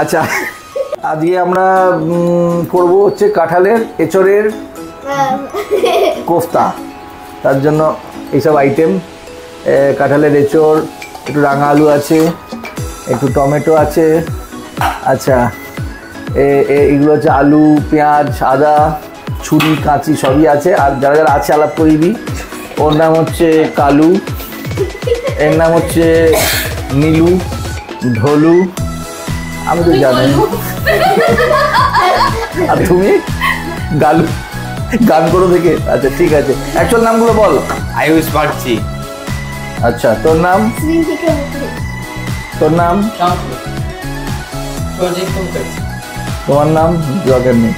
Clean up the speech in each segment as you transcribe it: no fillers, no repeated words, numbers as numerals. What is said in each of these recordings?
আচ্ছা, আজকে আমরা করব হচ্ছে কাঁঠালের এঁচড়ের কোফতা। তার জন্য এইসব আইটেম, কাঁঠালের এঁচড়, একটু রাঙা আলু আছে, একটু টমেটো আছে, আচ্ছা এগুলো হচ্ছে আলু, পেঁয়াজ, আদা, ছুরি, কাঁচি সবই আছে। আর যারা যারা আছে আলাপ করিবি, ওর নাম হচ্ছে কালু, এর নাম হচ্ছে নীলু, ঢোলু, আমি তো জানি। আর তুমি গালু, গান করো দেখে। আচ্ছা ঠিক আছে, অ্যাকচুয়াল নামগুলো বল। আয়ুষ বাগচি। আচ্ছা তোর নাম? তোর নাম? তোমার নাম? দরকার নেই,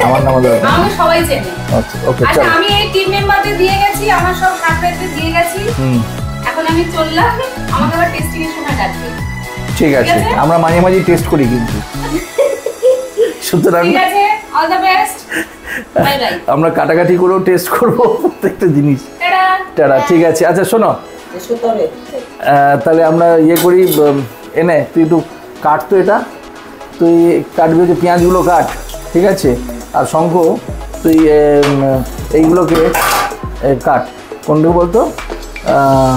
আমার নাম দরকার। আমি সবাই চেনে। আচ্ছা ওকে, আচ্ছা চল। আমি এই টিম মেম্বারদের দিয়ে গেছি, আমার সব সাথীদের দিয়ে গেছি। এখন আমি চললাম, আমাকে আবার টেস্টিং এর সময় ডাকবে। ঠিক আছে, আমরা মাঝে মাঝে টেস্ট করি কিন্তু। সুতরাং ঠিক আছে, all the best, bye bye. আমরা কাটাকাটি করেও টেস্ট করবো প্রত্যেকটা জিনিস। টাটা। ঠিক আছে, আচ্ছা শোনো, তাহলে আমরা ইয়ে করি, এনে তুই একটু কাট তো, এটা তুই কাটবি, যে পেঁয়াজগুলো কাট, ঠিক আছে? আর শঙ্খ তুই এইগুলোকে কাট, কোনটা বলতো,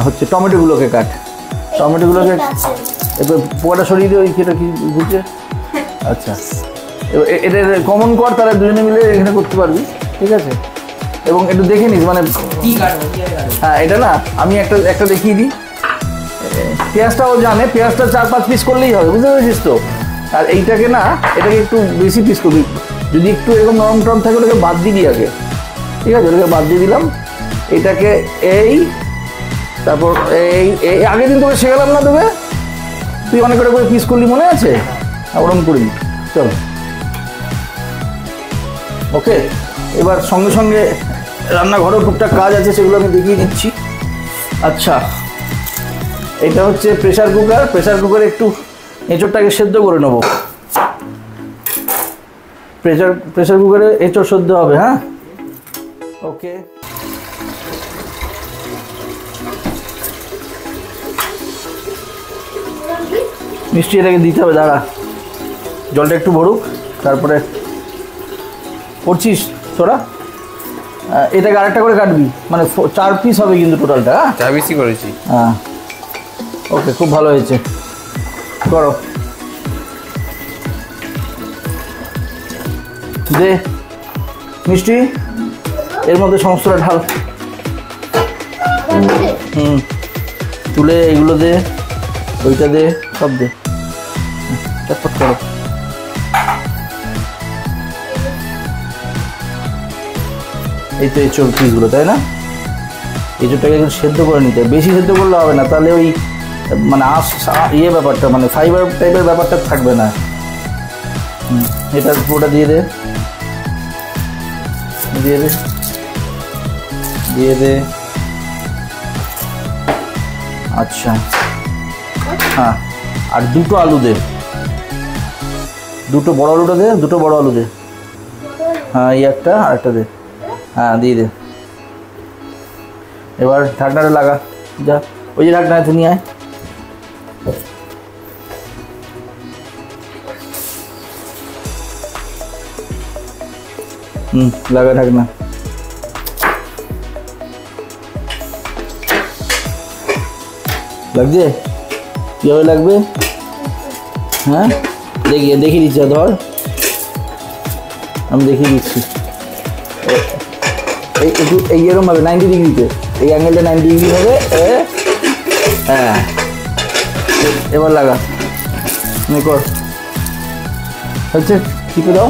হচ্ছে টমেটোগুলোকে কাট, টমেটোগুলোকে একটু পোয়াটা সরিয়ে দিয়ে, ওই খেটা কি বুঝছে? আচ্ছা এটা কমন কর, তারা দুজনে মিলে এখানে করতে পারবি, ঠিক আছে? এবং একটু দেখে নিস, মানে হ্যাঁ এটা না, আমি একটা দেখিয়ে দিই। পেঁয়াজটাও জানে, পেঁয়াজটা 4-5 পিস করলেই হবে, বুঝতে পেরেছিস তো? আর এইটাকে না, এটাকে একটু বেশি পিস করবি, যদি একটু এরকম নরম টরম থাকে ওটাকে বাদ দিবি আগে, ঠিক আছে? ওটাকে বাদ দিয়ে দিলাম, এটাকে এই, তারপর এই আগের দিন তোকে শেখালাম না তোকে, তুই অনেক করে পিস করলি, মনে আছে? ওরকম করবি, চল। ওকে, এবার সঙ্গে সঙ্গে রান্নাঘরেও টুকটাক কাজ আছে, সেগুলো আমি দেখিয়ে দিচ্ছি। আচ্ছা, এটা হচ্ছে প্রেসার কুকার, প্রেসার কুকারে একটু এঁচড়টাকে সেদ্ধ করে নেব। প্রেসার কুকারে এঁচড় সেদ্ধ হবে, হ্যাঁ? ওকে, মিষ্টি এটাকে দিতে হবে, দাঁড়া জলটা একটু ভরুক, তারপরে করছিস তোরা। এটাকে আরেকটা করে কাটবি, মানে 4 পিস হবে কিন্তু টোটালটা। হ্যাঁ 4 পিসই করেছি। হ্যাঁ ওকে, খুব ভালো হয়েছে, করো। দে মিষ্টি, এর মধ্যে সমস্তটা ঢাল। তুলে এগুলো দে, ওইটা দে, সব দে, চটপট করো। এই তো এই চোর পিসগুলো, তাই না? এঁচড়টাকে একটু সেদ্ধ করে নিতে হবে, বেশি সেদ্ধ করলে হবে না, তাহলে ওই মানে ইয়ে ব্যাপারটা, মানে ফাইবার টাইপের ব্যাপারটা থাকবে না। এটা পুরোটা দিয়ে দে, দিয়ে দে, দিয়ে দে। আচ্ছা হ্যাঁ, আর 2টো আলু দে, 2টো বড় আলুটা দে, 2টো বড় আলু দে। হ্যাঁ এই একটা, আর একটা দে, হ্যাঁ দিয়ে দে। এবার ঢাকনাটা লাগা, যা ওই যে ঢাকনাটা নিয়ে আয়। লাগা ঢাকনা। লাগছে? কীভাবে লাগবে? হ্যাঁ দেখিয়ে দিচ্ছি, ধর আমি দেখিয়ে দিচ্ছি। একটু এইরকম হবে 90 ডিগ্রিতে, এই অ্যাঙ্গেলটা 90 ডিগ্রি হবে। হ্যাঁ এবার লাগা, কর, হচ্ছে টিপে দাও।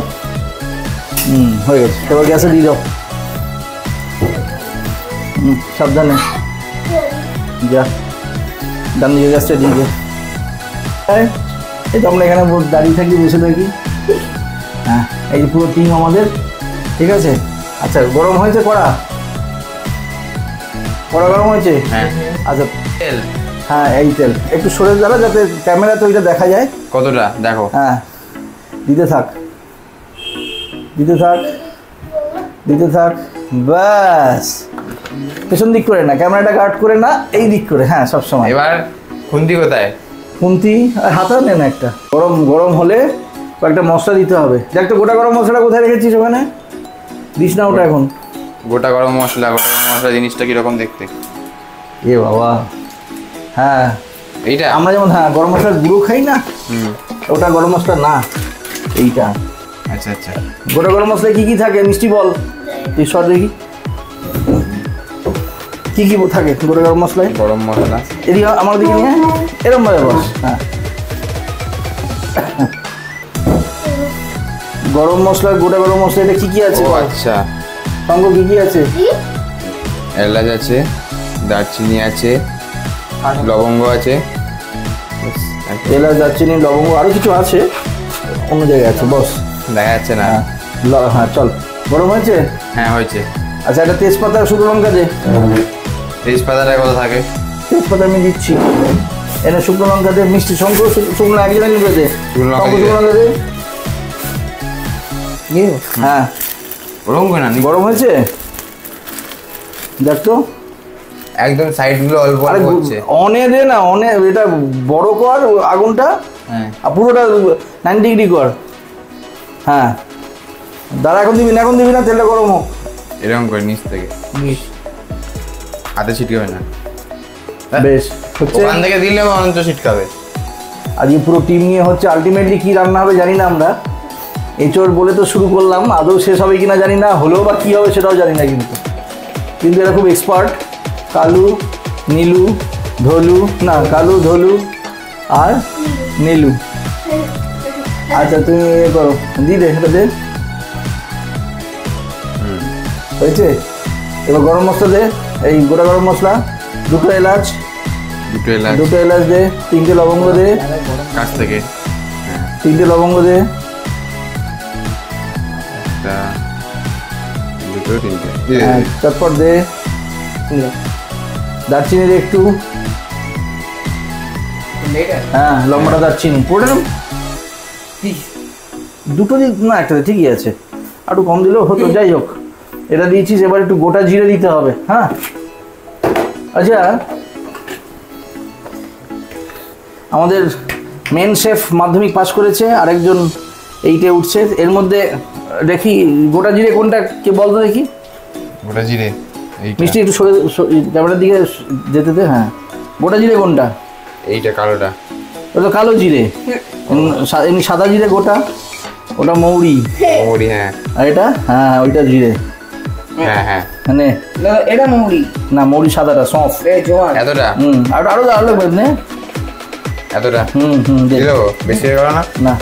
হয়ে গেছে, এবার গ্যাসে দিয়ে দাও। সাবধানে যা, ডান দিকে গ্যাসটা দিয়ে দে। এই তো আমরা এখানে দাঁড়িয়ে থাকি, বসে থাকি। হ্যাঁ এই যে পুরো টিম আমাদের, ঠিক আছে? আচ্ছা গরম হয়েছে কড়া? কড়া গরম হয়েছে? আচ্ছা তেল, হ্যাঁ এই তেল একটু সরে দাঁড়া, যাতে ক্যামেরাতে ওইটা দেখা যায়। কতটা দেখো? হ্যাঁ দিতে থাক, দিতে থাক, দিতে থাক, ব্যাস। পেছন দিক করে না, ক্যামেরাটা কাট করে না, এই দিক করে। হ্যাঁ সবসময়। এবার খুন্তি কোথায়? খুন্তি আর হাতা নেন একটা। গরম গরম হলে কয়েকটা মশলা দিতে হবে। দেখ তো গোটা গরম মশলাটা কোথায় রেখেছিস ওখানে? দিস না ওটা এখন। গোটা গরম মশলা জিনিসটা কিরকম দেখতে? এ বাবা, হ্যাঁ এইটা আমরা যেমন হ্যাঁ গরম মশলার গুঁড়ো খাই না, ওটা গরম মশলা না, এইটা। আচ্ছা আচ্ছা। গোটা গরম মশলায় কি কি থাকে মিষ্টি বল তুই, সর দেখি কি কি থাকে গোটা গরম মশলায়। গরম মশলা এদিকে আমার দিকে নিয়ে এরকম ভাবে বস। হ্যাঁ, গরম মশলা, গোটা গরম মশলা এটা কি কি আছে? ও আচ্ছা, সঙ্গ কি কি আছে? এলাচ আছে, দারচিনি আছে, লবঙ্গ আছে, এলাচ, দারচিনি, লবঙ্গ, আরো কিছু আছে অন্য জায়গায় আছে, বস। দেখা যাচ্ছে না। হ্যাঁ চল, গরম হয়েছে? হ্যাঁ হয়েছে। আচ্ছা একটা তেজপাতা, শুকনো লঙ্কা দে। তেজপাতাটা কত থাকে? তেজপাতা আমি দিচ্ছি, এনে শুকনো লঙ্কা দে। মিষ্টি শঙ্খ শুকনো একজনে নিবে দে, শুকনো লঙ্কা শুকনো লঙ্কা দে। হ্যাঁ ওরকম করে না, গরম হয়েছে দেখ তো। একদম সাইডগুলো অল্প আরে অল্প হচ্ছে। অনে দে না, অনে এটা বড় কর আগুনটা, হ্যাঁ আর পুরোটা 90 ডিগ্রি কর। হ্যাঁ দাঁড়া, এখন দিবি না, এখন দিবি না, তেলটা গরম হোক। এরকম করে নিচ থেকে হাতে ছিটকে না, বেশ হচ্ছে। ওখান থেকে দিলে অনন্ত ছিটকাবে। আজকে পুরো টিম নিয়ে হচ্ছে। আলটিমেটলি কি রান্না হবে জানি না আমরা, এঁচড় বলে তো শুরু করলাম, আদৌ শেষ হবে কিনা জানি না, হলেও বা কী হবে সেটাও জানি না। কিন্তু এরা খুব এক্সপার্ট, কালু, নীলু, ধলু, না কালু, ধলু আর নীলু। আচ্ছা তুমি এ করো, দি দে, এটা দে, হয়েছে। এবার গরম মশলা দে, এই গোটা গরম মশলা, দুটো এলাচ, দুটো এলাচ দে, 3টে লবঙ্গ দে, কাছ থেকে 3টে লবঙ্গ দে, একটা, দুটো, তিনটে। চটপট দে, দারচিনি দে একটু, হ্যাঁ লম্বাটা দারচিনি পুরোটা দুটো দিক না, একটা ঠিকই আছে, একটু কম দিলেও হতো। যাই হোক, এটা দিয়েছিস, এবার একটু গোটা জিরে দিতে হবে। হ্যাঁ আচ্ছা, আমাদের মেন শেফ মাধ্যমিক পাস করেছে, আরেকজন 8-এ উঠছে। এর মধ্যে দেখি গোটা জিরে কোনটা, কে বলতো দেখি। গোটা জিরে মিষ্টি একটু সরে ক্যামেরার দিকে যেতে দে। হ্যাঁ গোটা জিরে কোনটা? এইটা কালোটা। ওটা তো কালো জিরে, এমনি সাদা জিরে গোটা, ওটা মৌরি। মৌরি, হ্যাঁ। আর এটা হ্যাঁ ওইটা জিরে, হ্যাঁ হ্যাঁ মানে এটা মৌরি না, মৌরি সাদাটা সফ। জোয়ান এতটা। আর আরো আরো নে। এতটা দে। দিল, বেশি হয়ে গেল না? না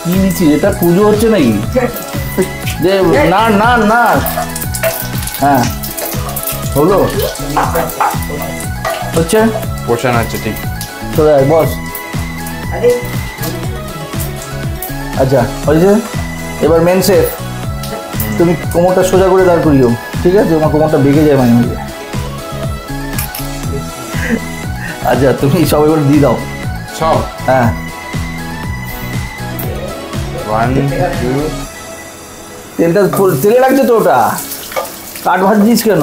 কি দিচ্ছি, এটা পুজো হচ্ছে নাকি? যে না না না, হ্যাঁ হলো, হচ্ছে পোষণ হচ্ছে, ঠিক। চলে আয় বস। আচ্ছা হয়েছে। এবার মেন শেফ, তুমি কোমরটা সোজা করে দাঁড় করিও, ঠিক আছে? তোমার কোমরটা বেঁকে যায় মাঝে মাঝে। আচ্ছা তুমি সব এবার দিয়ে দাও সব। হ্যাঁ 1 2 তেলটা তেলে লাগছে তো, ওটা কাঠ ভাজছিস কেন?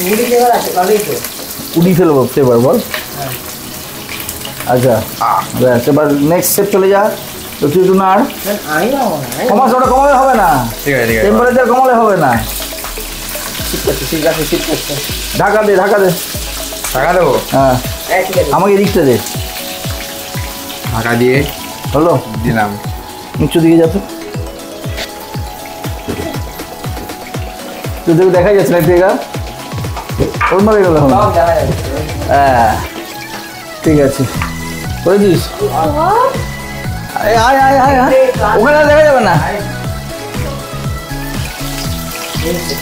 মুড়ি ফ্লেভার আছে ভালোই তো। উড়ি ফেলবো ফ্লেভার বল। আচ্ছা ব্যাস, এবার নেক্সট স্টেপ চলে যা। তো তুই একটু নাড়, আমি না মনে হয় কমাস, ওটা কমালে হবে না, ঠিক আছে ঠিক আছে। টেম্পারেচার কমালে হবে না। শীত করছে, শীত আছে, শীত করছে। ঢাকা দে, ঢাকা দে। ঢাকা দেবো? হ্যাঁ ঠিক আছে। আমাকে এদিকটা দে। ঢাকা দিয়ে হলো, দিলাম। নিচু দিকে যা তো, তুই দেখে দেখাই যাচ্ছে না টেকা, ওর মারে গেল। সব দেখা যাচ্ছে। হ্যাঁ ঠিক আছে, করেছিস? আয় আয় আয় আয় আয়। ওখানে আর দেখা যাবে না।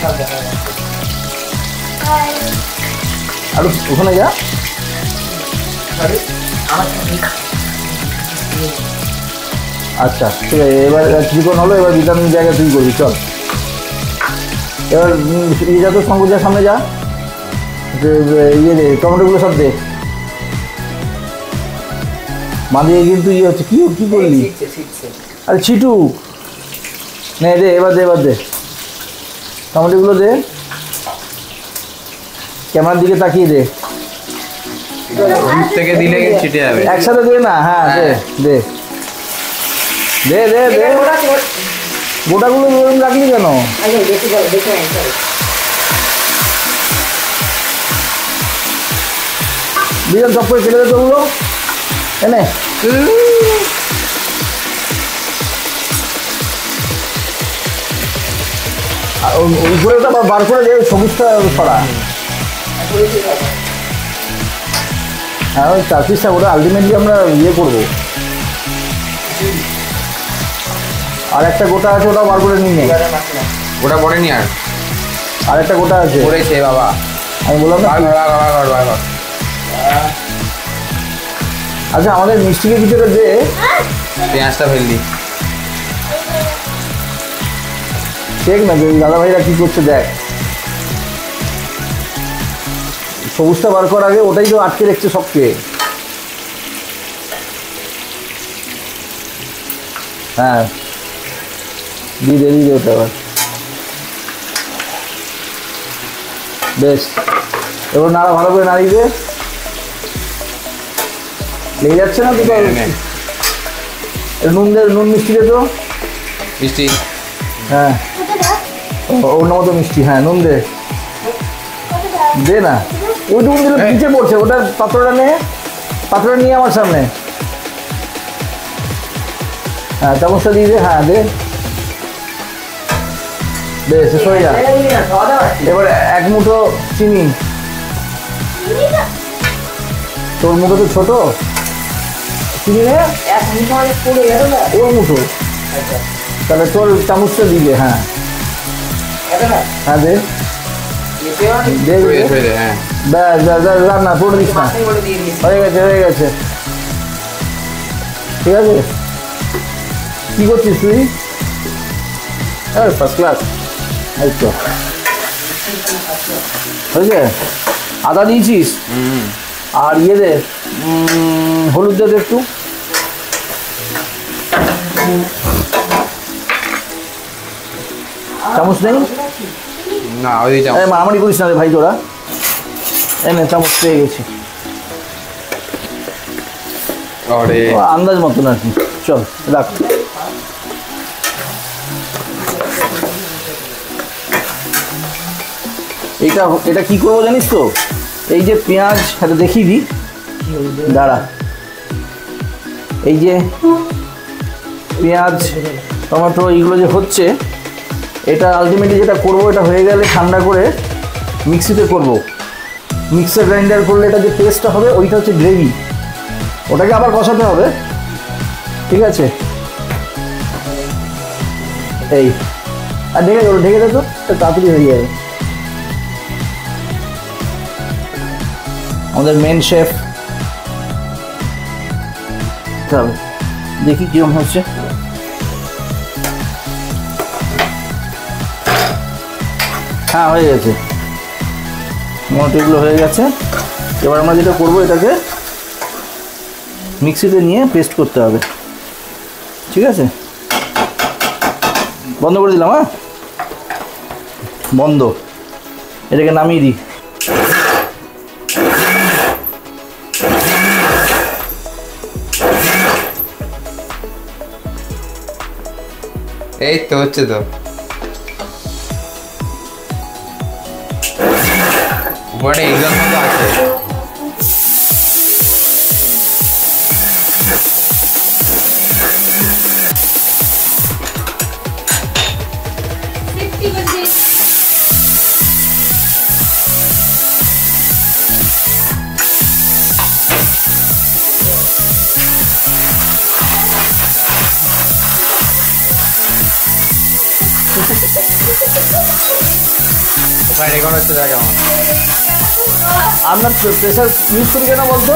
সব দেখা যাচ্ছে। আর ওখানে যা। আচ্ছা ঠিক আছে, এবার চিকন হলো, এবার ভিটামিন জায়গা তুই করবি, চল। এবার ইয়ে যা তো শঙ্কর, যা সামনে যা, ইয়ে দে, টমেটোগুলো সব দে। মাঝে কিন্তু ইয়ে হচ্ছে, কি কি করলি? শিখছে, শিখছে। আরে ছিটু নে, দে এবার দে, এবার দে টমেটোগুলো দে। ক্যামেরার দিকে তাকিয়ে দে। দূর থেকে দিলে ছিটে যাবে। একসাথে দে না, হ্যাঁ দে দে দে দে দে। গোটাগুলো এরকম রাখলি কেন? আগে বেশি বলো, দেখে নেন, sorry। বিজন চপ করে কেটে দে তো ওগুলো এনে। আর উপরে ওটা বার করে দে, সবুজটা ছড়া। হ্যাঁ ওই 4 পিসটা ওটা আলটিমেটলি আমরা ইয়ে করবো। আর একটা গোটা আছে, ওটা বার করে নিয়ে নে। ওটা পড়েনি আর আর একটা গোটা আছে, পড়েছে বাবা। আমি বললাম না। বার। আচ্ছা আমাদের মিষ্টিকে ভিতরে দে। পেঁয়াজটা ফেললি। দেখ না যে দাদা ভাইরা কি করছে দেখ। সবুজটা বার করার আগে ওটাই তো আটকে রেখেছে সবকে। হ্যাঁ দিয়ে দে ওটা এবার। বেশ, এবার নাড়া ভালো করে নাড়িয়ে দে। লেগে যাচ্ছে না তো? নুন দে, নুন মিষ্টি দে তো। মিষ্টি হ্যাঁ অন্য মতো মিষ্টি, হ্যাঁ নুন দে দে না। ওই নুন দিলে নিচে পড়ছে, ওটা পাত্রটা নিয়ে আমার সামনে। হ্যাঁ চামচটা দিয়ে দে, হ্যাঁ দে। বেশ শেষ হয়ে যা। এবার 1 মুঠো চিনি। তোর মুঠো তো ছোট, চিনি নে। 1 মিনিট মানে পুরো গেল না? ওর মুঠো। আচ্ছা, তাহলে তোর চামচটা দিবে, হ্যাঁ গেল না? হ্যাঁ দে এতে মানে দে দে। হ্যাঁ ব্যাস ব্যাস ব্যাস, রান্না পুরো দিস না। মাথায় বলে দিয়ে দিয়েছি। হয়ে গেছে ঠিক আছে। কি করছিস তুই? হ্যাঁ ফার্স্ট ক্লাস। এই তো হয়েছে। আদা দিয়েছিস? আর ইয়ে দে, হলুদ দে একটু। চামচ নেই? না ওই মারামারি করিস না রে ভাই তোরা। এনে চামচ পেয়ে গেছি। আরে আন্দাজ মতন আর কি। চল রাখ। এটা কি করবো জানিস তো? এই যে পেঁয়াজ, এটা দেখিয়ে দিই দাঁড়া। এই যে পেঁয়াজ টমেটো এইগুলো যে হচ্ছে, এটা আলটিমেটলি যেটা করবো, এটা হয়ে গেলে ঠান্ডা করে মিক্সিতে করব। মিক্সার গ্রাইন্ডার করলে এটা যে পেস্টটা হবে, ওইটা হচ্ছে গ্রেভি। ওটাকে আবার কষাতে হবে, ঠিক আছে? এই আর ঢেকে দে তো, তাড়াতাড়ি হয়ে যাবে। আমাদের মেন শেফ, চল দেখি কিরকম হচ্ছে। হ্যাঁ হয়ে গেছে, মোটামুটিগুলো হয়ে গেছে। এবার আমরা যেটা করবো, এটাকে মিক্সিতে নিয়ে পেস্ট করতে হবে, ঠিক আছে? বন্ধ করে দিলাম। হ্যাঁ বন্ধ। এটাকে নামিয়ে দিই। এই তো হচ্ছে তো। উপরে এক্সাম মতো আছে। ওখানে রেকর্ড হচ্ছে দেখ কেমন। আমরা প্রেশার ইউজ করি কেন বলতো?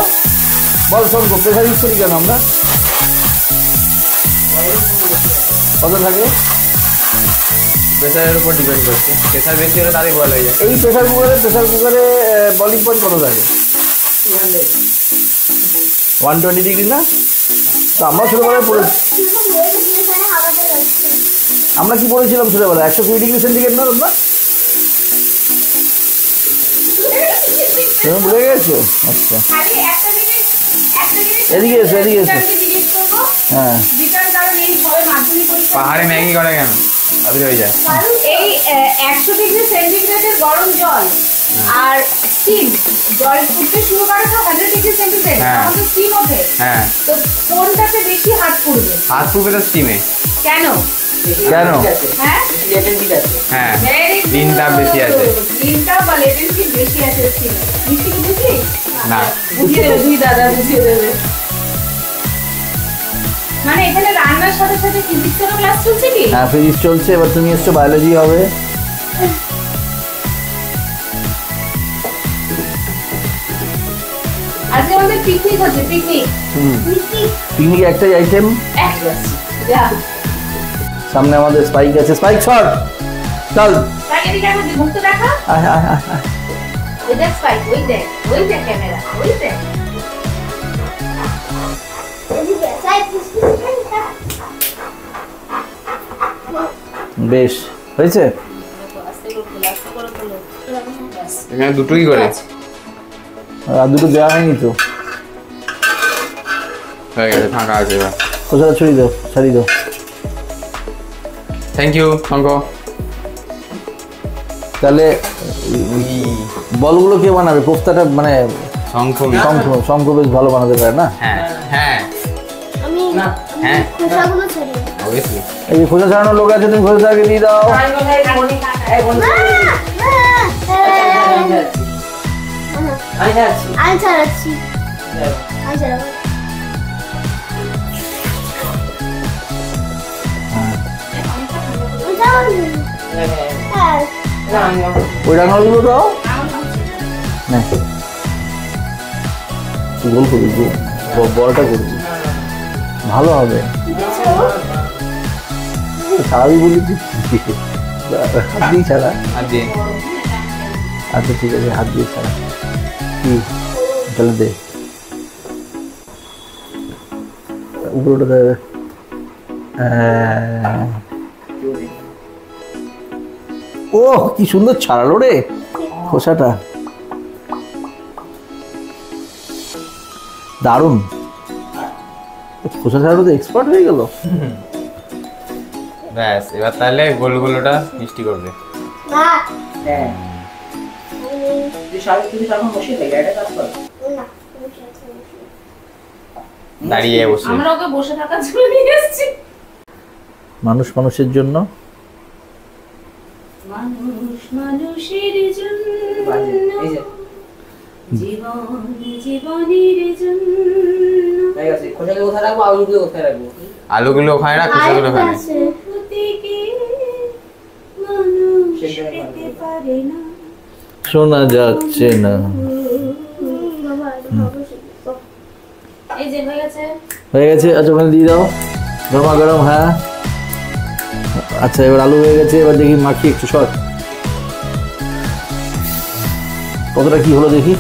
বল শোন, প্রেশার ইউজ করি কেন আমরা? কত থাকে? প্রেসারের উপর ডিপেন্ড করছে। প্রেসার বেশি হলে তারই বল হয়ে যায়। এই প্রেশার কুকারে বলিং পয়েন্ট কত থাকে? 120 ডিগ্রি না? তো আমরা ছোটোবেলায় আমরা কি পড়েছিলাম ছোটোবেলায়? 120 ডিগ্রি সেন্টিগ্রেড না? তুমি ভুলে গেছো? আচ্ছা খালি একটা জিনিস এদিকে এসো, এদিকে এসো। আমি জিজ্ঞেস করবো হ্যাঁ বিটার কারণ এই ভয় মাধ্যমিক পরীক্ষা পাহাড়ে ম্যাগি করে কেন? তাড়াতাড়ি হয়ে যায়। এই 100 ডিগ্রি সেন্টিগ্রেডের গরম জল আর স্টিম জল ফুটতে শুরু করে তো 100 ডিগ্রি সেন্টিগ্রেড হ্যাঁ। তখন তো স্টিম ওঠে হ্যাঁ, তো কোনটাতে বেশি হাত পুড়বে হাত পুরবে তো স্টিমে। কেন কেন? হ্যাঁ হ্যাঁ, Very good. দিনটা বেশি আছে। দিনটা বা লেটেন্সি বেশি আছে স্টিমে মিষ্টি কি বেশি না, বুঝিয়ে দেবে দুই দাদা বুঝিয়ে দেবে মানে এখানে রান্নার সাথে সাথে ফিজিক্সেরও ক্লাস চলছে কি হ্যাঁ ফিজিক্স চলছে, এবার তুমি এসছো বায়োলজি হবে। আজকে আমাদের পিকনিক হচ্ছে পিকনিক পিকনিক একটাই আইটেম, যা সামনে আমাদের স্পাইক আছে, স্পাইক শট চল। তাই এদিকে আমার মুখটা দেখা আয় আয় আয় আয়। ওই দেখ স্পাইক ওই দেখ ক্যামেরা ওই দেখ বেশ হয়েছে। এখানে দুটোই করে আর দুটো দেওয়া হয়নি তো, হয়ে গেছে, ফাঁকা আছে এবার। কোথাটা ছড়িয়ে দাও, ছাড়িয়ে দাও। থ্যাংক ইউ শঙ্খ। তাহলে বলগুলো কে বানাবে? কোফতাটা মানে শঙ্খ শঙ্খ, শঙ্খ বেশ ভালো বানাতে পারে না? হ্যাঁ হ্যাঁ আমি হ্যাঁ, খোসাগুলো ছাড়িয়ে অবভিয়াসলি। এই যে খোঁজা ছাড়ানোর লোক আছে, তুমি খোঁজাটাকে দিয়ে দাও। আমি ছাড়াচ্ছি আমি ছাড়াবো হ্যাঁ ওই রান্নাগুলো দাও না, তুই গোল করবি, বড়টা করবি, ভালো হবে। ছাড়াবি বলি তুই, হাত দিয়ে ছাড়া। আর দিয়ে আচ্ছা ঠিক আছে, হাত দিয়ে ছাড়া। কি তাহলে দে উপরটা দেবে। ও কি সুন্দর ছাড়ালো রে খোসাটা, দারুণ। খোসা ছাড়ানো তো এক্সপার্ট হয়ে গেল। ব্যাস, এবার তাহলে গোলগুলোটা মিষ্টি করবে। না হ্যাঁ তুই সারাক্ষণ বসে থাকে একটা কাজ কর না দাঁড়িয়ে বসে। আমরা ওকে বসে থাকার জন্য নিয়ে এসেছি মানুষ মানুষের জন্য, মানুষ মানুষের জন্য এই যে জীবন জীবনের জন্য হয়ে গেছে। খোসাকে কোথায় রাখবো, আলুগুলো কোথায় রাখবো? আলুগুলো ওখানে রাখ, খোসাগুলো ওখানে। প্রতীকে মানুষ পেতে পারে না শোনা যাচ্ছে না। বাবা এই যে হয়ে গেছে হয়ে গেছে, আচ্ছা ওখানে দিয়ে দাও, গরমা গরম। হ্যাঁ আচ্ছা এবার আলু হয়ে গেছে, এবার দেখি মাখি একটু শর্ট কতটা কি হলো দেখি।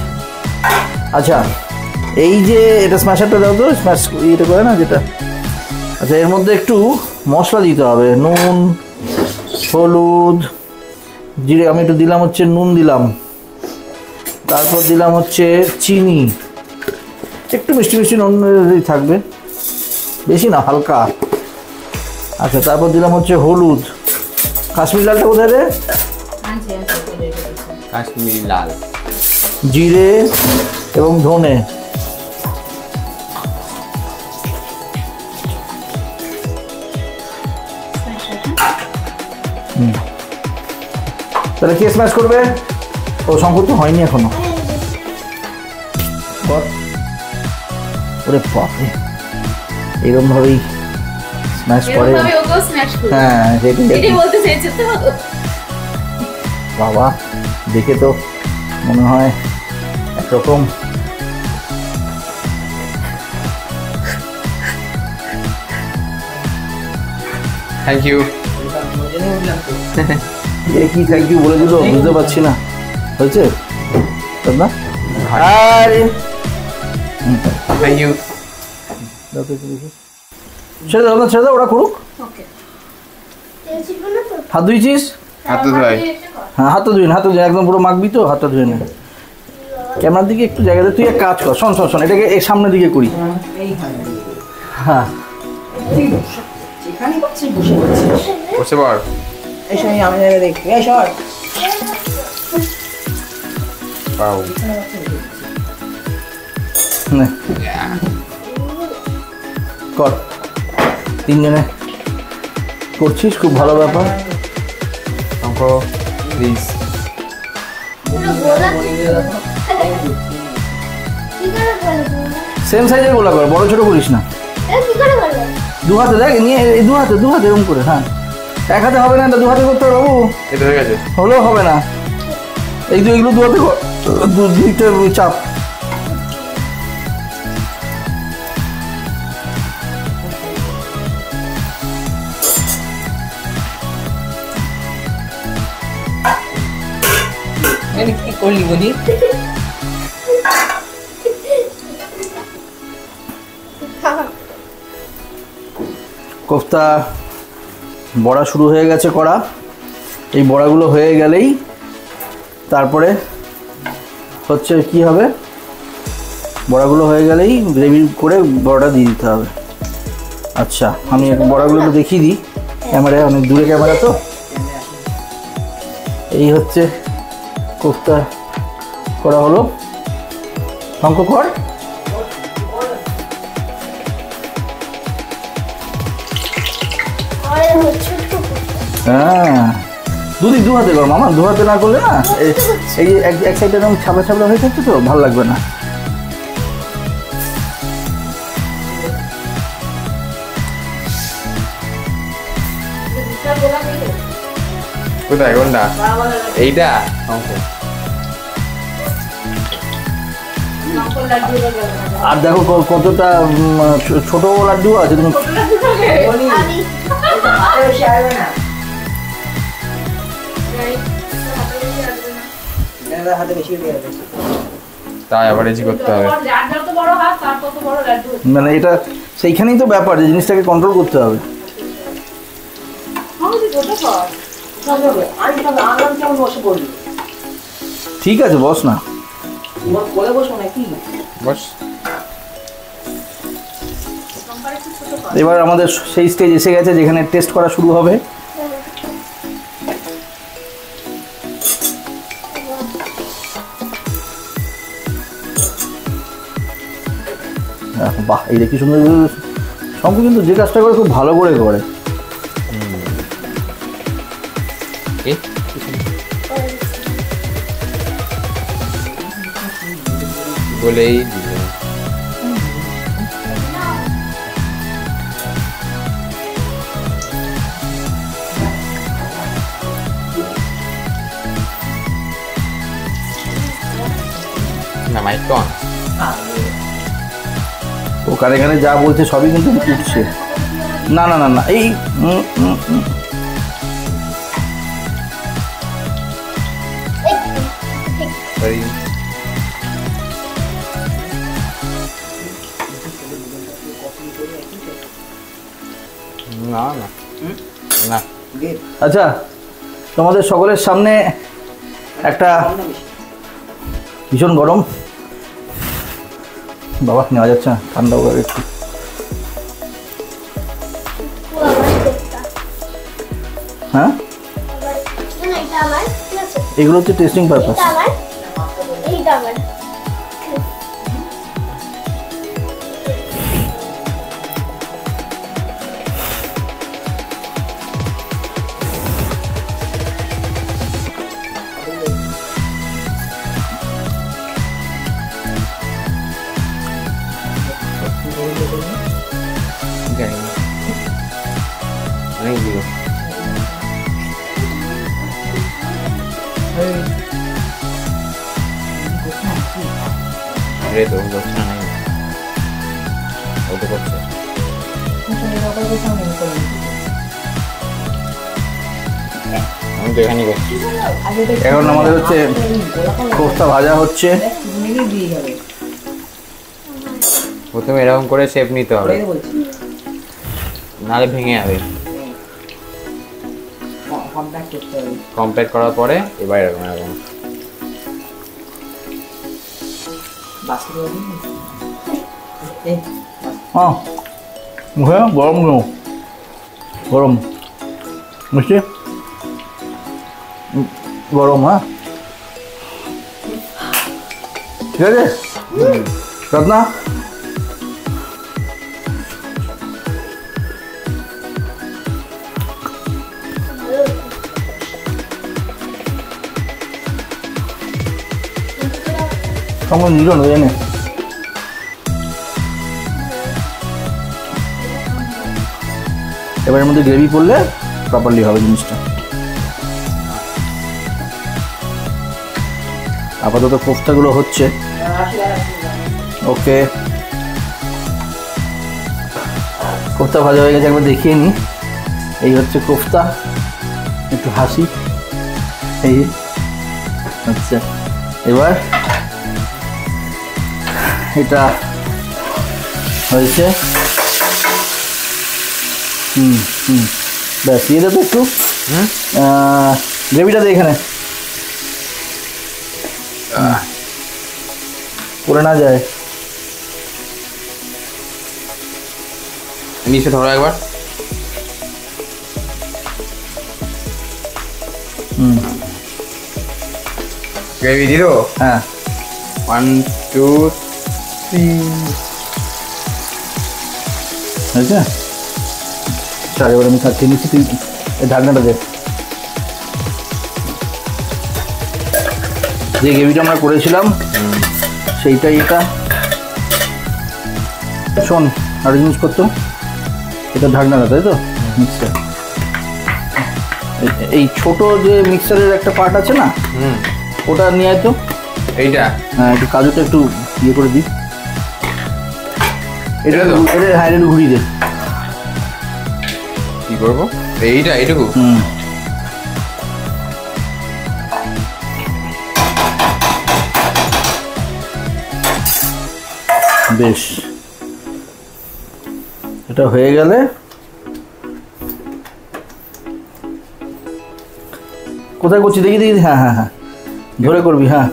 আচ্ছা এই যে এটা স্ম্যাশারটা দাও তো, স্ম্যাশ ইয়েটা করে না যেটা। আচ্ছা এর মধ্যে একটু মশলা দিতে হবে, নুন হলুদ জিরে, আমি একটু দিলাম হচ্ছে নুন দিলাম, তারপর দিলাম হচ্ছে চিনি, একটু মিষ্টি মিষ্টি নুন থাকবে, বেশি না হালকা। আচ্ছা তারপর দিলাম হচ্ছে হলুদ, কাশ্মীর লালটা কোথায় রে? কাশ্মীরি লাল, জিরে এবং ধনে, তাহলে কে স্ম্যাশ করবে? ও শঙ্কর তো হয়নি এখনো। কর। ওরে বাপরে, এরকম ভাবেই স্ম্যাশ করে। এরকমভাবে ওকেও স্ম্যাশ করবে হ্যাঁ এটাই সেটাই বলতে চাইছে তো বাবা, দেখে তো মনে হয় একরকম। Thank you. এ কি থ্যাংক ইউ বলে দিল বুঝতে পারছি না, হয়েছে না? আরে থ্যাংক ইউ। ছেড়ে দাও না, ছেড়ে দাও, ওরা করুক। ওকে তেল ছিটবো না তো হাত ধুয়েছিস? হাত তো ধোয়। হ্যাঁ হাত তো ধুয়ে নে, হাত তো ধুয়ে একদম পুরো মাখবি তো, হাতটা ধুয়ে নে। ক্যামেরার দিকে একটু জায়গা দে, তুই এক কাজ কর, শোন শোন শোন, এটাকে এই সামনের দিকে করি। এইখানে হ্যাঁ তুই বস। যেখানে পাচ্ছিস বসে পড়ছিস। বসে পড়। এই সময় আমি দেখি এই সর পাও। নে, কর, তিনজনে করছিস, খুব ভালো ব্যাপার। অঙ্ক প্লিজ। পুরো গোলা কি করে বলবো? সেম সাইজের গোলা কর, বড় ছোট করিস না। এটা কি করে বলবো? দু হাতে দেখ, নিয়ে এই দু হাতে এরকম করে। হ্যাঁ, এক হাতে হবে না, এটা দু হাতে করতে হবে বাবু। এটা হয়ে গেছে। হলেও হবে না, এইগুলো দু হাতে কর, দুইটা চাপ। মানে কি করলি বলি কোফতা বড়া শুরু হয়ে গেছে করা। এই বড়াগুলো হয়ে গেলেই তারপরে হচ্ছে কি হবে, বড়াগুলো হয়ে গেলেই গ্রেভি করে বড়াটা দিয়ে দিতে হবে। আচ্ছা, আমি একটু বড়াগুলো একটু দেখিয়ে দিই, ক্যামেরায় অনেক দূরে ক্যামেরা তো। এই হচ্ছে কোফতা করা হলো। শঙ্খ কর। আরে ছোট হ্যাঁ, দুদিক দু হাতে কর মামা, দু হাতে না করলে না এই যে এক সাইডে এরকম ছাপড়া ছাপড়া হয়ে থাকছে তো ভালো লাগবে না। কোথায় কোনটা? এইটা অঙ্ক। আর দেখো কতটা ছোট লাড্ডু আছে, তুমি আমি হাতে বেশি আসবে না এনাদের হাতে বেশি দিয়ে যাবে তাই আবার এজি করতে হবে। যার যত বড় হাত তার তত বড় লাড্ডু। মানে এটা সেইখানেই তো ব্যাপার, যে জিনিসটাকে কন্ট্রোল করতে হবে। আনলাম কেমন বসে পড়লি ঠিক আছে, বস না। বলে বসবো নাকি বস। এবার আমাদের সেই স্টেজ এসে গেছে যেখানে টেস্ট করা শুরু হবে। বাহ, এই দেখি সুন্দর। শঙ্কু কিন্তু যে কাজটা করে খুব ভালো করে করে। এ বলেই দিল। না মাইক তো অন। ও কানে কানে যা বলছে সবই কিন্তু উঠছে। না না না না, এই সরি। না না না। আচ্ছা, তোমাদের সকলের সামনে একটা ভীষণ গরম, বাবা নেওয়া যাচ্ছে না, ঠান্ডা হবে একটু। হ্যাঁ, এটা আমার ঠিক আছে, এগুলো হচ্ছে টেস্টিং পারপাস। এটা আমার, এইটা আমার। জানি না, অনেক দিও। রে তো করছে না, নাই ও তো করছে। আমি তো এখানেই করছি। এখন আমাদের হচ্ছে কোফতা ভাজা হচ্ছে। দিয়ে যাবে প্রথমে এরকম করে শেপ নিতে হবে, বলছি নাহলে ভেঙে যাবে। কমপ্যাক্ট করতে হবে কমপ্লিট করার পরে এবার এরকম এরকম বাস্কেট হ্যাঁ মুখে গরম কেন গরম মিষ্টি গরম হ্যাঁ ঠিক আছে রত্না সঙ্গে নিল না জানে এবার এর মধ্যে গ্রেভি করলে প্রপারলি হবে জিনিসটা আপাতত কোফতাগুলো হচ্ছে ওকে কোফতা ভাজা হয়ে গেছে একবার দেখিয়ে নিই এই হচ্ছে কোফতা একটু হাসি এই আচ্ছা এবার এটা হয়েছে ব্যাস দিয়ে দেবো একটু গ্রেভিটা দিয়ে এখানে পড়ে না যায় নিচে ধরো একবার গ্রেভি দিয়ে দেবো হ্যাঁ 1 2 3 হয়েছে চার এবার আমি খাচ্ছি নিচ্ছি তুই এই ঢাকনাটা দে যে গ্রেভিটা আমরা করেছিলাম সেইটাই এটা শোন আরো জিনিস করতো এটা ঢাকনাটা তাই তো মিক্সার এই ছোট যে মিক্সারের একটা পার্ট আছে না ওটা নিয়ে আয় তো এইটা হ্যাঁ একটু কাজুটা একটু ইয়ে করে দিই এটা এটা তো? এটা হ্যাঁ একটু ঘুরিয়ে দে কি করবো এইটা এইটুকু বেশ এটা হয়ে গেলে কোথায় করছি দেখি দেখি হ্যাঁ হ্যাঁ হ্যাঁ ধরে করবি হ্যাঁ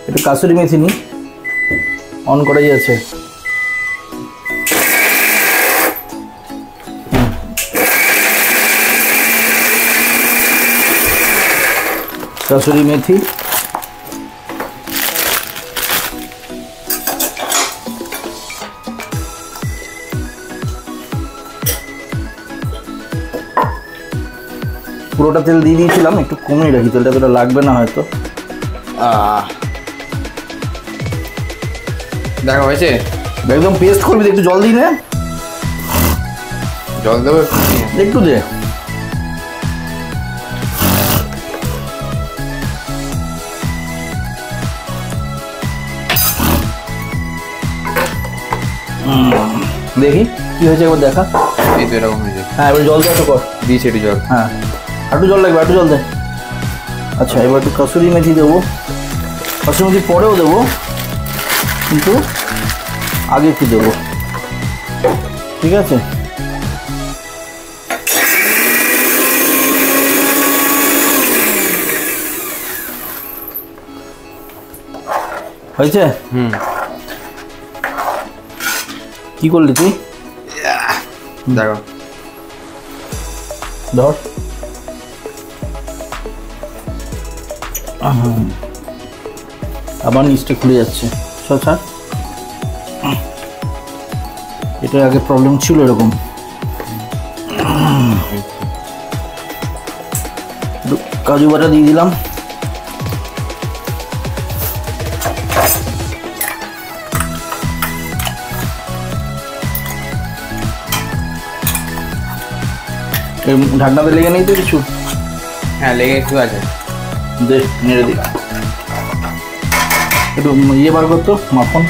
একটু কাসুরি মেথি নি অন করাই আছে কাসুরি মেথি পুরোটা তেল দিয়ে দিয়েছিলাম একটু কমিয়ে রাখি তেলটা তোটা লাগবে না হয়তো দেখা হয়েছে একদম পেস্ট করবি একটু জল দিই না জল দেবো একটু দে দেখি কি হয়েছে একবার দেখা এই তো এরকম হয়েছে হ্যাঁ এবার জল দে একটু কর দিয়েছি একটু জল হ্যাঁ একটু জল লাগবে একটু জল দে আচ্ছা এবার একটু কাসুরি মেথি দেবো কাসুরি মেথি পরেও দেবো কিন্তু আগে একটু দেবো ঠিক আছে হয়েছে কি করলি তুই দেখো ধর আবার নিচটা খুলে যাচ্ছে সব ছাড় এটা আগে প্রবলেম ছিল এরকম কাজু বাটা দিয়ে দিলাম ঢাকনাতে লেগে নেই তো কিছু হ্যাঁ লেগে একটু আছে দে নেড়ে দিই একটু ইয়ে বার করতো মাখন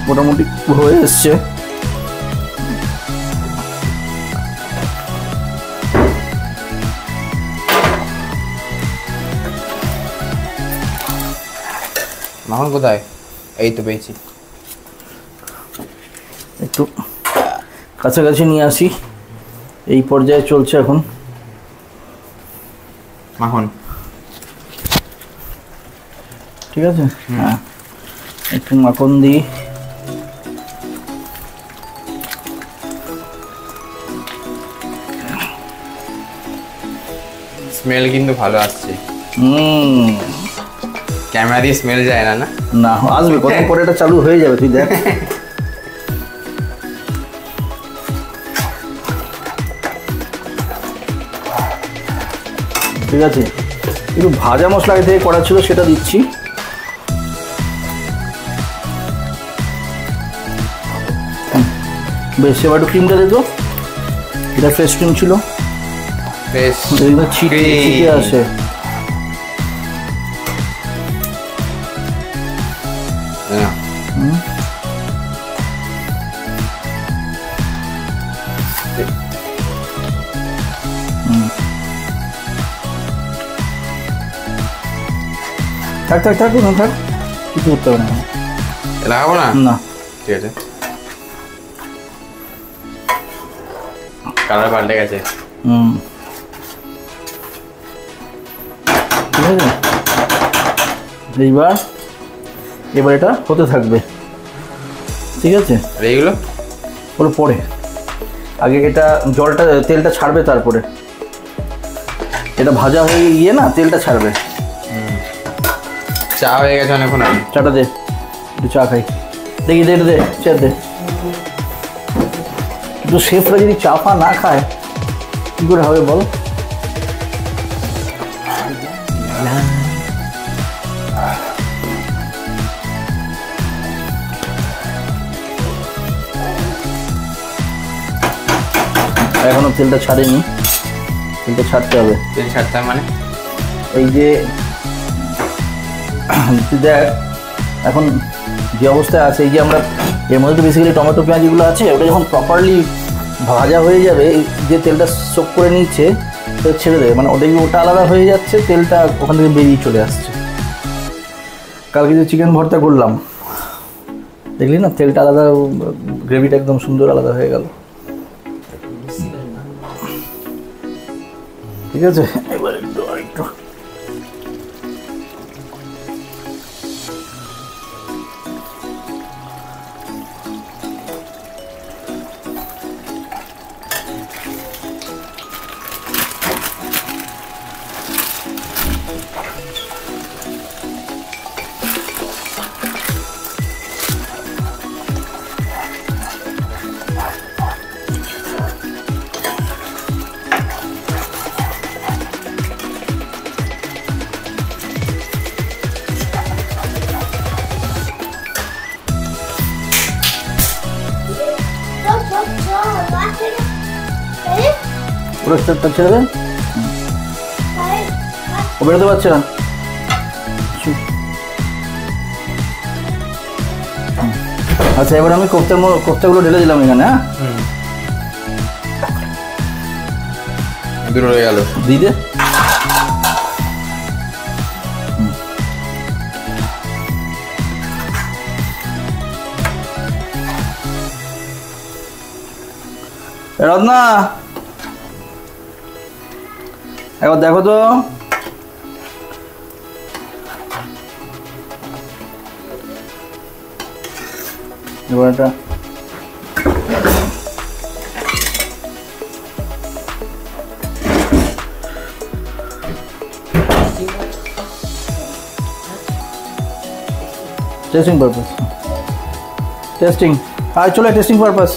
মোটামুটি হয়ে এসছে মাখন কোথায় এই তো পেয়েছি একটু কাছাকাছি নিয়ে আসি এই পর্যায়ে চলছে এখন মাখন। ঠিক আছে, হ্যাঁ একটু মাখন দিই। স্মেল কিন্তু ভালো আসছে, হুম, ক্যামেরা দিয়ে স্মেল যায় না, না? না আসবে, কতক্ষণ পরে এটা চালু হয়ে যাবে, তুই দেখ। ঠিক আছে, একটু ভাজা মশলা আগে থেকে করা ছিল সেটা দিচ্ছি। বেশ, এবার একটু ক্রিমটা দিত, এটা ফ্রেশ ক্রিম ছিল, বেশ ছিটে আসে। থাক থাক থাক না, থাক, কিছু করতে হবে না। লাগাবো না? না, ঠিক আছে। কালার পাল্টে গেছে। ঠিক আছে, এবার এটা হতে থাকবে। ঠিক আছে, আর এইগুলো ওগুলো পরে, আগে এটা জলটা তেলটা ছাড়বে, তারপরে এটা ভাজা হয়ে গিয়ে না তেলটা ছাড়বে। চা হয়ে গেছে অনেকক্ষণ আগে। চাটা দে, একটু চা খাই, দেখি দে, দে চা দে। কিন্তু শেফরা যদি চা ফা না খায় কী করে হবে বল? এখনো তেলটা ছাড়েনি, তেলটা ছাড়তে হবে। তেল ছাড়তে হবে মানে? এই যে তুই দেখ এখন যে অবস্থায় আছে, এই যে আমরা এর মধ্যে তো বেসিক্যালি টমেটো পেঁয়াজগুলো আছে, ওটা যখন প্রপারলি ভাজা হয়ে যাবে, যে তেলটা সোক করে নিচ্ছে তো ছেড়ে দেবে, মানে ওটা ওটা আলাদা হয়ে যাচ্ছে, তেলটা ওখান থেকে বেরিয়ে চলে আসছে। কালকে যে চিকেন ভর্তা করলাম দেখলি না, তেলটা আলাদা, গ্রেভিটা একদম সুন্দর আলাদা হয়ে গেল। ঠিক আছে, এবার একটু আরেকটু পুরো স্টেপটা ছেড়ে দেন, ও বেরোতে পারছে না। আচ্ছা, এবার আমি কোফতাগুলো ঢেলে দিলাম এখানে। হ্যাঁ, দূর হয়ে গেল, দিয়ে দে। রত্না, একবার দেখো তো, এবার এটা টেস্টিং পারপাস, টেস্টিং, আর চলে টেস্টিং পারপাস।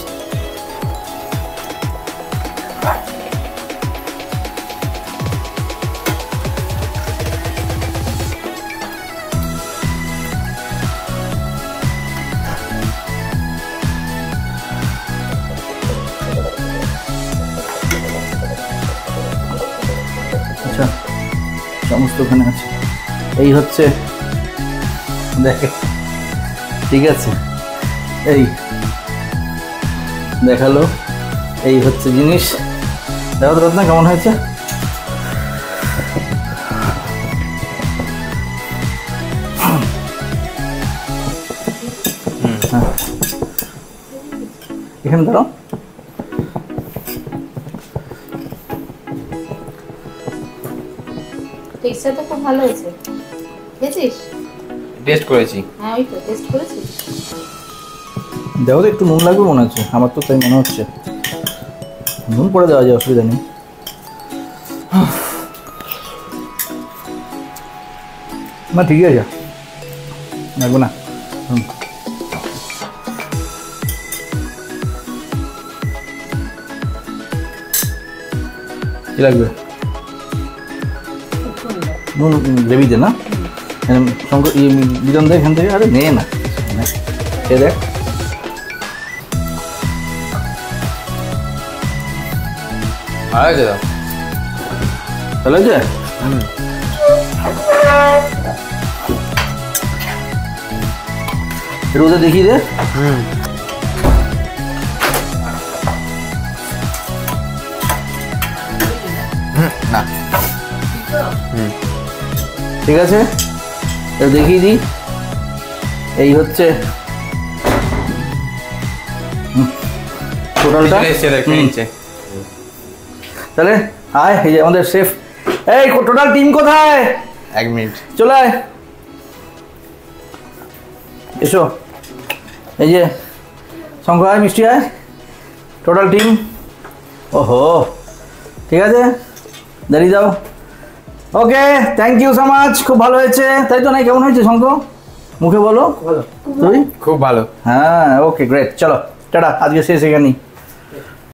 আচ্ছা, সমস্ত ওখানে আছে, এই হচ্ছে দেখে, ঠিক আছে, এই দেখালো, এই হচ্ছে জিনিস। দেখো তো রত্না কেমন হয়েছে? এখানে দাঁড়াও, টেক্সচার তো খুব ভালো হয়েছে। খেয়েছিস? টেস্ট করেছি। হ্যাঁ ওই তো টেস্ট করেছিস। দেখো তো একটু নুন লাগবে মনে হচ্ছে, আমার তো তাই মনে হচ্ছে। নুন পরে দেওয়া যায়, অসুবিধা নেই। না ঠিকই আছে, লাগবে না। কি লাগবে? নুন গ্রেভিতে না? শঙ্কর বিজন দেয় এখান থেকে। আরে নে না, এ দেখ। ভালো হয়েছে তো? ভালো হয়েছে? রোদে দেখিয়ে দে। না। ঠিক আছে, এবার দেখিয়ে দিই। এই হচ্ছে টোটালটা। তাহলে আয়, এই যে আমাদের শেফ। এই টোটাল টিম কোথায়? 1 মিনিট। চলে আয়, এসো। এই যে শঙ্কর আয়, মিষ্টি আয়, টোটাল টিম। ওহো, ঠিক আছে, দাঁড়িয়ে যাও। ওকে, থ্যাংক ইউ সো মাচ। খুব ভালো হয়েছে, তাই তো? নাই কেমন হয়েছে শঙ্কর? মুখে বলো। তুই? খুব ভালো। হ্যাঁ, ওকে গ্রেট। চলো টাটা, আজকে শেষ এখানেই।